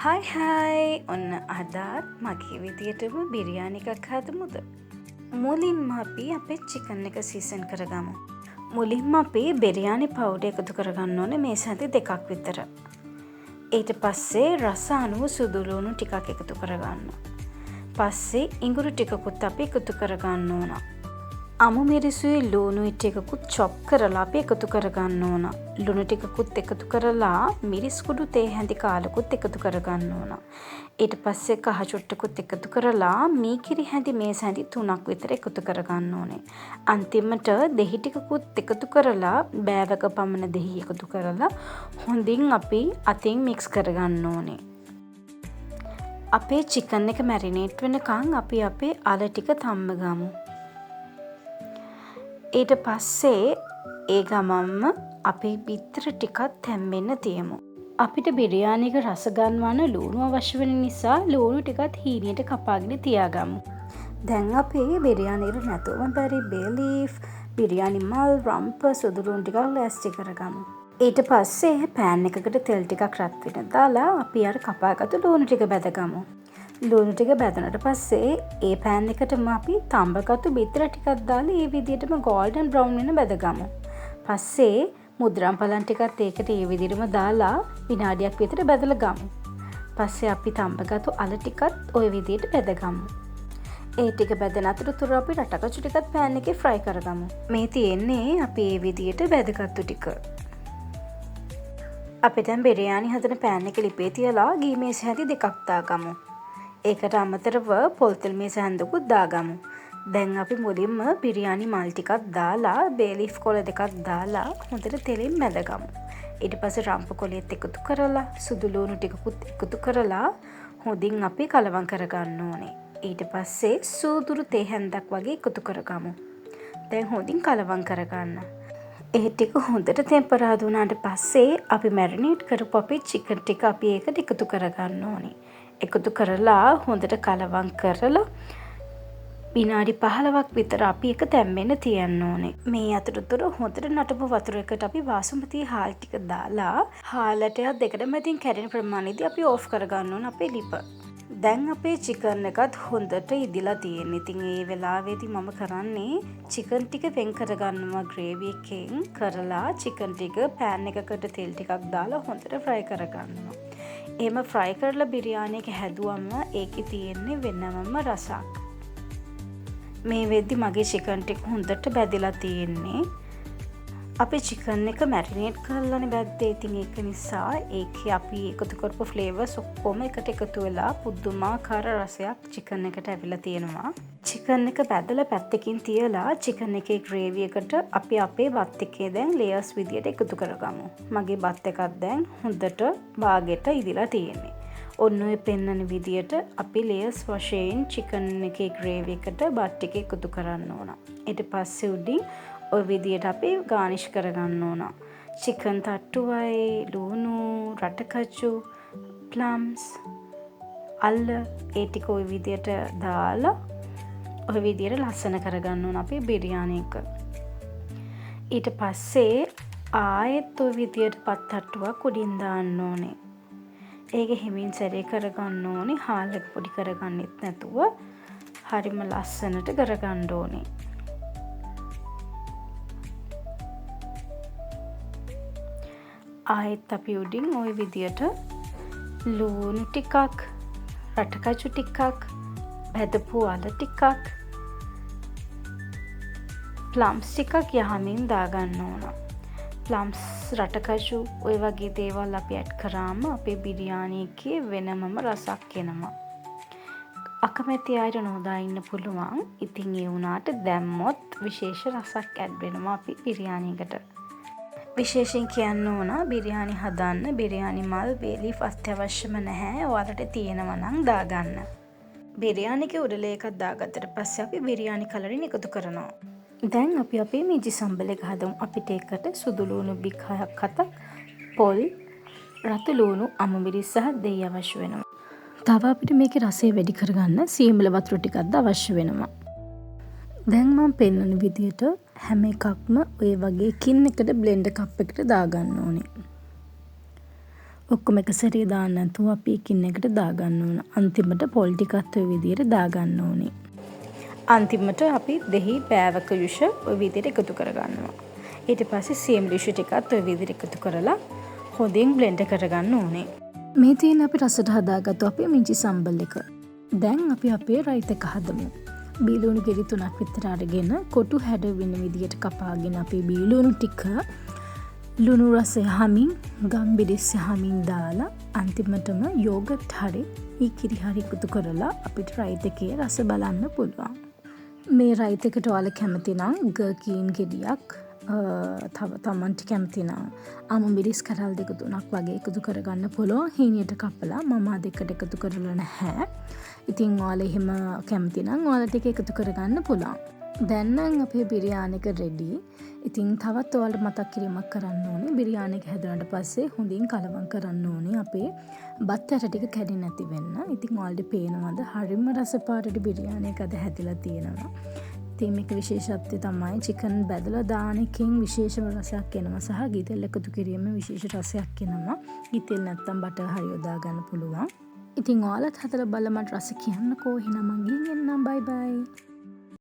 හයි ඔන්න අදත් මගේ විදියටම බිරියානි එකක් හදමුද. මුලින්ම අපි අපේ චිකන් එක සීසන් කරගමු. මුලින්ම අපි බිරියානි පවුඩර් එකතු කරගන්න ඕනේ මේ සැති 2ක් විතර. ඊට පස්සේ රස අනුව සුදුලුණු ටිකක් එකතු කරගන්න. පස්සේ ඉඟුරු ටිකකුත් අපි එකතු කරගන්න ඕන. අමු මිරිසුයි ලුණුයි ටිකකුත් චොප් කරලා අපි එකතු කරගන්න ඕන. ලුණු ටිකකුත් එකතු කරලා මිරිස් කුඩු තේ හැඳි කාලකුත් එකතු කරගන්න ඕන. ඊට පස්සේ කහ චුට්ටකුත් එකතු කරලා මීකිරි හැඳි මේස් හැඳි 3ක් විතර එකතු කරගන්න ඕනේ. අන්තිමට දෙහි ටිකකුත් එකතු කරලා බෑවක පමණ දෙහි එකතු කරලා හොඳින් අපි අතින් මික්ස් කරගන්න ඕනේ. අපේ චිකන් එක මැරිනේට් වෙනකන් අපි අපේ අල ටික තම්ම ගමු. ඊට පස්සේ ඒ ගමම්ම අපේ බිත්තර ටිකක් තැම්බෙන්න තියමු. අපිට බිරියානි එක රස ගන්වන්න ලුණු අවශ්‍ය වෙන නිසා ලුණු ටිකත් හීනියට කපාගෙන තියාගමු. දැන් අපේ බිරියානි එකට නැතුවම බැරි බේ ලීෆ්, බිරියානි මල්, රම්ප, සුදුලුණු ටිකක් ලෑස්ති කරගමු. ඊට පස්සේ පෑන් එකකට තෙල් ටිකක් රත් වෙන දාලා අපි අර කපාගත්තු ලුණු ටික බැදගමු. ලුණු ටික බැදුනට පස්සේ ඒ පෑන් එකටම අපි තඹගත්තු බිත්තර ටිකක් දාලා ඒ විදිහටම ගෝල්ඩන් බ්‍රවුන් වෙන බැදගමු. පස්සේ මුද්‍රම් පලන් ටිකත් ඒකට ඒ විදිහටම දාලා විනාඩියක් විතර බැදලා ගමු. පස්සේ අපි තඹගත්තු අල ටිකත් ওই විදිහට බැදගමු. ඒ ටික බැදෙන අතරතුර අපි රටකචු ටිකත් පෑන් එකේ ෆ්‍රයි කරගමු. මේ තියෙන්නේ අපි ඒ විදිහට බැදගත්තු ටික. අපි දැන් බිරියානි හදන පෑන් එක ලිපේ තියලා ගී මේස් හැඳි 2ක් දාගමු. ඒකට අමතරව පොල් තෙල් මේස හැන්දකුත් දාගමු. දැන් අපි මුලින්ම බිරියානි මල් ටිකක් දාලා බේ ලීෆ් කොළ දෙකක් දාලා හොඳට තෙලින් මැදගමු. ඊට පස්සේ රම්ප කොළයත් එකතු කරලා සුදු ලුණු ටිකකුත් එකතු කරලා හොඳින් අපි කලවම් කරගන්න ඕනේ. ඊට පස්සේ සූදුරු තේ හැන්දක් වගේ එකතු කරගමු. දැන් හොඳින් කලවම් කරගන්න. ඒ ටික හොඳට ටෙම්පරාදු වුණාට පස්සේ අපි මැරිනේට් කරපු අපේ චිකන් ටික අපි ඒකට එකතු කරගන්න ඕනේ. එකතු කරලා හොඳට කලවම් කරලා විනාඩි 15ක් විතර අපි එක තැම්බෙන්න තියන්න ඕනේ. මේ අතරතුර හොඳට නටපු වතුර එකට අපි වාසුමති හාල් ටික දාලා හාලට දෙකට මැදින් කැඩෙන ප්‍රමාණයදී අපි ඕෆ් කරගන්න ඕන අපේ ලිප. දැන් අපේ චිකන් එකත් හොඳට ඉදිලා තියෙන්නේ. ඉතින් ඒ වෙලාවේදී මම කරන්නේ චිකන් ටික වෙන් කරගන්නවා ග්‍රේවි එකෙන් කරලා චිකන් ටික පෑන් එකකට තෙල් ටිකක් දාලා හොඳට ෆ්‍රයි කරගන්නවා. එහෙම ෆ්‍රයි කරලා බිරියානි එක හැදුවම ඒකේ තියෙන්නේ වෙනමම රසක්. මේ වෙද්දි මගේ චිකන් ටික හොඳට බැදලා තියෙන්නේ. අපි චිකන් එක මැරිනේට් කරලානේ බැද්දේ. ඉතින් ඒක නිසා ඒකේ අපි එකතු කරපු ෆ්ලේවර්ස් ඔක්කොම එකට එකතු වෙලා පුදුමාකාර රසයක් චිකන් එකට ඇවිල්ලා තියෙනවා. චිකන් එක බැදලා පැත්තකින් තියලා චිකන් එකේ ග්‍රේවි එකට අපි අපේ බත් එකේ දැන් ලේයර්ස් විදියට එකතු කරගමු. මගේ බත් එකත් දැන් හොඳට බාගෙට ඉදිලා තියෙන්නේ. ඔන්න ඔය පෙන්නන විදියට අපි ලේයර්ස් වශයෙන් චිකන් එකේ ග්‍රේවි එකට බත් එක එකතු කරන්න ඕන. ඊට පස්සේ උඩින් ඔය විදියට අපි ගානිෂ් කරගන්න ඕන. චිකන් තට්ටුවයි, ලුණු, රටකචු, ප්ලම්ස්, අල්ල ඒ ටික ඔය විදියට දාලා ඔය විදියට ලස්සන කරගන්න ඕන අපේ බිරියානි එක. ඊට පස්සේ ආයෙත් ඔය විදියට පත් තට්ටුවක් උඩින් දාන්න ඕනේ. ඒක හිමින් සැරේ කරගන්න ඕනේ. හාල් එක පොඩි කරගන්නෙත් නැතුව හරිම ලස්සනට කරගන්න ඕනේ. ආයෙත් අපි උඩින් ওই විදියට ලුණු ටිකක්, රටකචු ටිකක්, බැදපු අල ටිකක්, ප්ලම්ස් ටිකක් යහමින් දාගන්න ඕන. ප්ලම්ස්, රටකචු ඔය වගේ දේවල් අපි ඇඩ් කරාම අපේ බිරියානි එකේ වෙනමම රසක් එනවා. අකමැති අයට නොදා ඉන්න පුළුවන්. ඉතින් ඒ වුණාට දැම්මොත් විශේෂ රසක් ඇඩ් වෙනවා අපි බිරියානි එකට. විශේෂයෙන් කියන්න ඕන බිරියානි හදන්න බිරියානි මල්, බේ ලීෆ් අත්‍යවශ්‍යම නැහැ. ඔයාලට තියෙනවා නම් දාගන්න. බිරියානි එකේ උඩලේ එකක් දාගත්තට පස්සේ අපි බිරියානි කලරින් එකතු කරනවා. දැන් අපි අපේ මිජි සම්බල එක හදමු. අපිට ඒකට සුදු ලුණු බික් 6ක් 7ක්, පොල්, රතු ලුණු, අමු මිරිස් සහ දෙයි අවශ්‍ය වෙනවා. තව අපිට මේකේ රසය වැඩි කරගන්න සීමල වතුර ටිකක්ද අවශ්‍ය වෙනවා. දැන් මම පෙන්නන විදියට හැම එකක්ම ඔය වගේ කින් එකට බ්ලෙන්ඩර් කප් එකට දාගන්න ඕනේ. ඔක්කොම එක සැරේ දාන්න නැතුව අපි එකින් එකට දාගන්න ඕන. අන්තිමට පොල් ටිකත් ඔය විදිහට දාගන්න ඕනේ. අන්තිමට අපි දෙහි බෑවක යුෂ ඔය විදිහට එකතු කරගන්නවා. ඊට පස්සේ සීම් යුෂ ටිකත් ඔය විදිහට එකතු කරලා හොඳින් බ්ලෙන්ඩ් කරගන්න ඕනේ. මේ තියෙන අපි රසට හදාගත්තු අපේ මිංචි සම්බල් එක. දැන් අපි අපේ රයිත එක හදමු. බීලුණු ගෙඩි 3ක් විතර අරගෙන කොටු හැඩ වෙන විදිහට කපාගෙන අපි බීලුණු ටික ලුණු රසය හමින් ගම්බිරිස් හමින් දාලා අන්තිමටම යෝගට් හරි කිරි හරි එකතු කරලා අපිට රයිත එකේ රස බලන්න පුළුවන්. මේ රයිත එකට ඔයාලා කැමති නම් ගර්කීන් ගෙඩියක් තව තමන්ට කැමති නම් අමු මිරිස් කරල් 2-3ක් වගේ එකතු කරගන්න පුළුවන්. හීනියට කපලා මම දෙකට එකතු කරලා නැහැ. ඉතින් ඔයාලා එහෙම කැමති නම් ඔයාලා ටික එකතු කරගන්න පුළුවන්. දැන් නම් අපේ බිරියානි එක රෙඩි. ඉතින් තවත් ඔයාලට මතක් කිරීමක් කරන්න ඕනේ. බිරියානි එක හැදුනට පස්සේ හොඳින් කලවම් කරන්න ඕනේ අපේ බත් ඇට ටික කැඩෙන්නේ නැති වෙන්න. ඉතින් ඔයාලට පේනවද හරිම රසපාටට බිරියානි එක අද හැදිලා තියෙනවා. ඉතින් මේක විශේෂත්වය තමයි චිකන් බැදලා දාන එකෙන් විශේෂම රසයක් එනවා සහ ගිතෙල් එකතු කිරීමෙන් විශේෂ රසයක් එනවා. ගිතෙල් නැත්තම් බටර් හරි යොදා ගන්න පුළුවන්. ඉතින් ඔයාලත් හදලා බලලා මට රස කියන්නකෝ. එහෙනම් මං ගිහින් එන්නම්. බයි බයි.